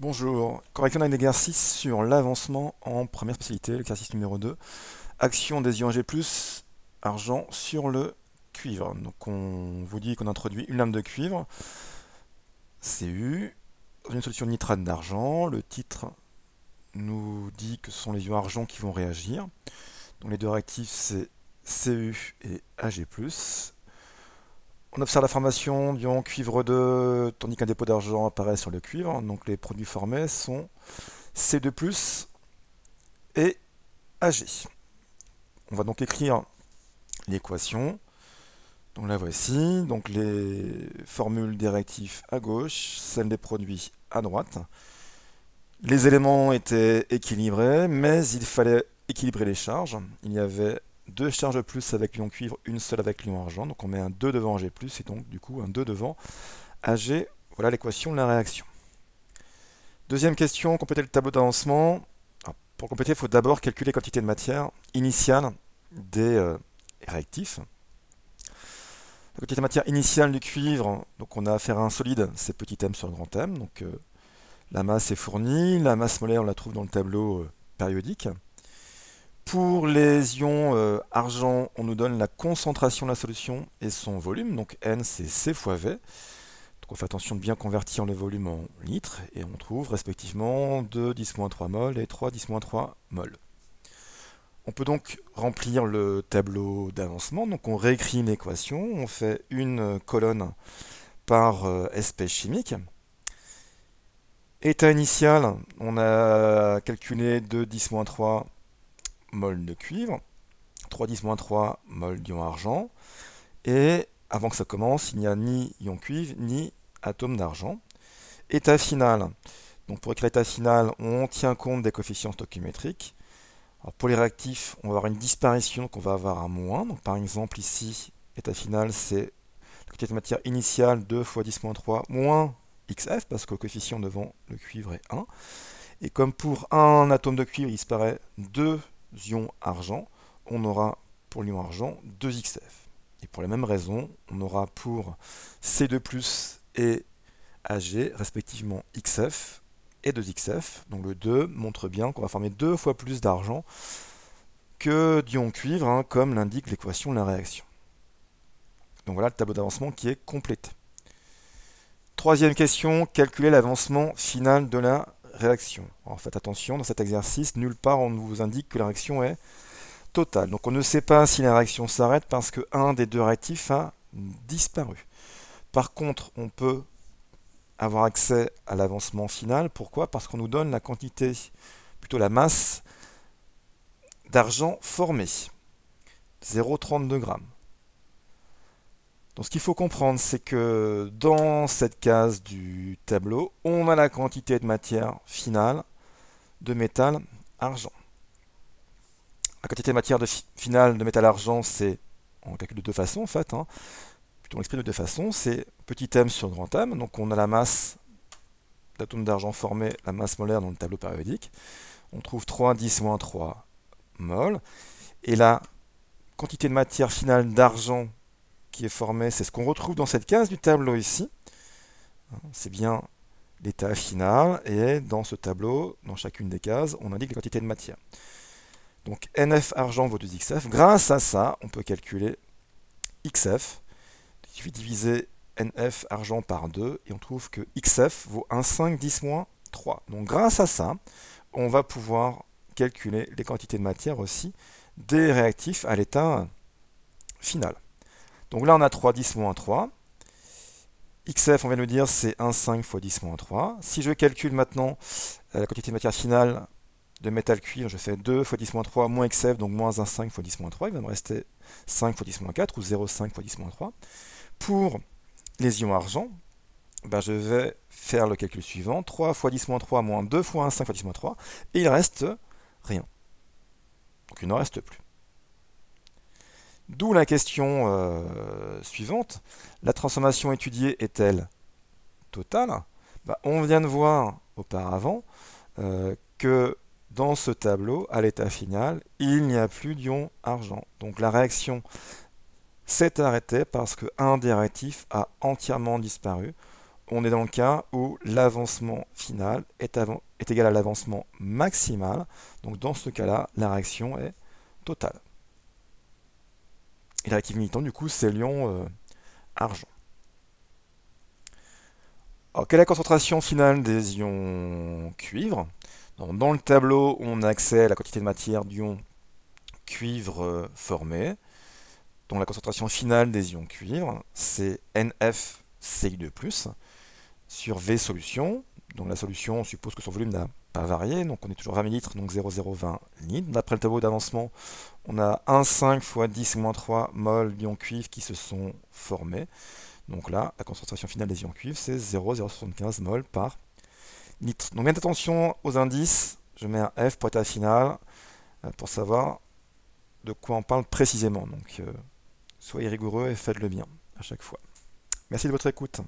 Bonjour, correction d'un exercice sur l'avancement en première spécialité, l'exercice numéro 2. Action des ions G+, argent sur le cuivre. Donc on vous dit qu'on introduit une lame de cuivre, Cu, dans une solution de nitrate d'argent. Le titre nous dit que ce sont les ions argent qui vont réagir. Donc les deux réactifs c'est Cu et Ag+. On observe la formation d'ion cuivre 2 tandis qu'un dépôt d'argent apparaît sur le cuivre. Donc les produits formés sont C2+, et Ag. On va donc écrire l'équation. Donc la voici. Donc les formules des réactifs à gauche, celles des produits à droite. Les éléments étaient équilibrés, mais il fallait équilibrer les charges. Il y avait deux charges de plus avec l'ion cuivre, une seule avec l'ion argent. Donc on met un 2 devant Ag+, et donc du coup un 2 devant Ag. Voilà l'équation de la réaction. Deuxième question, compléter le tableau d'avancement. Pour compléter, il faut d'abord calculer la quantité de matière initiale des réactifs. La quantité de matière initiale du cuivre, donc on a affaire à un solide, c'est petit m sur grand M. Donc la masse est fournie, la masse molaire on la trouve dans le tableau périodique. Pour les ions argent, on nous donne la concentration de la solution et son volume, donc N c'est C fois V. Donc on fait attention de bien convertir le volume en litres et on trouve respectivement 2 10-3 mol et 3 10-3 mol. On peut donc remplir le tableau d'avancement. Donc on réécrit une équation, on fait une colonne par espèce chimique. État initial, on a calculé 2 10-3 mol de cuivre, 3 10-3 mol d'ion argent. Et avant que ça commence, il n'y a ni ion cuivre ni atome d'argent. État final, donc pour écrire l'état final, on tient compte des coefficients stoichiométriques. Alors pour les réactifs, on va avoir une disparition, donc on va avoir un moins. Donc par exemple ici, l'état final, c'est la quantité de matière initiale 2 fois 10-3 moins XF, parce que le coefficient devant le cuivre est 1. Et comme pour un atome de cuivre, il disparaît 2 ions argent, on aura pour l'ion argent 2 XF. Et pour la même raison, on aura pour C2+, et Ag, respectivement XF et 2XF. Donc le 2 montre bien qu'on va former 2 fois plus d'argent que d'ion cuivre, hein, comme l'indique l'équation de la réaction. Donc voilà le tableau d'avancement qui est complété. Troisième question, calculer l'avancement final de la réaction. Alors faites attention, dans cet exercice, nulle part on vous indique que la réaction est totale. Donc on ne sait pas si la réaction s'arrête parce qu'un des deux réactifs a disparu. Par contre, on peut avoir accès à l'avancement final. Pourquoi? Parce qu'on nous donne la quantité, plutôt la masse d'argent formée, 0,32 grammes. Donc ce qu'il faut comprendre, c'est que dans cette case du tableau, on a la quantité de matière finale de métal argent. La quantité de matière finale de métal argent, c'est, on calcule de deux façons en fait, hein. Plutôt on l'exprime de deux façons, c'est petit m sur grand M, donc on a la masse d'atomes d'argent formés, la masse molaire dans le tableau périodique. On trouve 3 10-3 mol. Et la quantité de matière finale d'argent qui est formée, c'est ce qu'on retrouve dans cette case du tableau ici. C'est bien l'état final. Et dans ce tableau, dans chacune des cases, on indique les quantités de matière. Donc NF argent vaut 2XF. Grâce à ça, on peut calculer XF. Il suffit de diviser NF argent par 2 et on trouve que XF vaut 1,5 10-3. Donc grâce à ça, on va pouvoir calculer les quantités de matière aussi des réactifs à l'état final. Donc là, on a 3 10-3. XF, on vient de le dire, c'est 1,5 fois 10-3. Si je calcule maintenant la quantité de matière finale de métal cuivre, je fais 2 fois 10-3 moins XF, donc moins 1,5 fois 10-3. Il va me rester 5 fois 10-4 ou 0,5 fois 10-3. Pour les ions argent, ben je vais faire le calcul suivant. 3 fois 10-3 moins 2 fois 1,5 fois 10-3. Et il reste rien. Donc il n'en reste plus. D'où la question suivante. La transformation étudiée est-elle totale? On vient de voir auparavant que dans ce tableau, à l'état final, il n'y a plus d'ion argent. Donc la réaction s'est arrêtée parce qu'un des réactifs a entièrement disparu. on est dans le cas où l'avancement final est égal à l'avancement maximal. Donc dans ce cas-là, la réaction est totale. Et la réactive militante, du coup, c'est l'ion argent. Alors, quelle est la concentration finale des ions cuivre? Donc, dans le tableau, on a accès à la quantité de matière d'ion cuivre formé. Donc la concentration finale des ions cuivre, c'est NFCI2+, sur V solution. Donc la solution, on suppose que son volume n'a pas varié, donc on est toujours 20 ml, donc 0,020 litres. D'après le tableau d'avancement, on a 1,5 fois 10-3 mol d'ions cuivre qui se sont formés. Donc là, la concentration finale des ions cuivre, c'est 0,075 mol par litre. Donc bien attention aux indices, je mets un F pour état final, pour savoir de quoi on parle précisément. Donc soyez rigoureux et faites-le bien à chaque fois. Merci de votre écoute.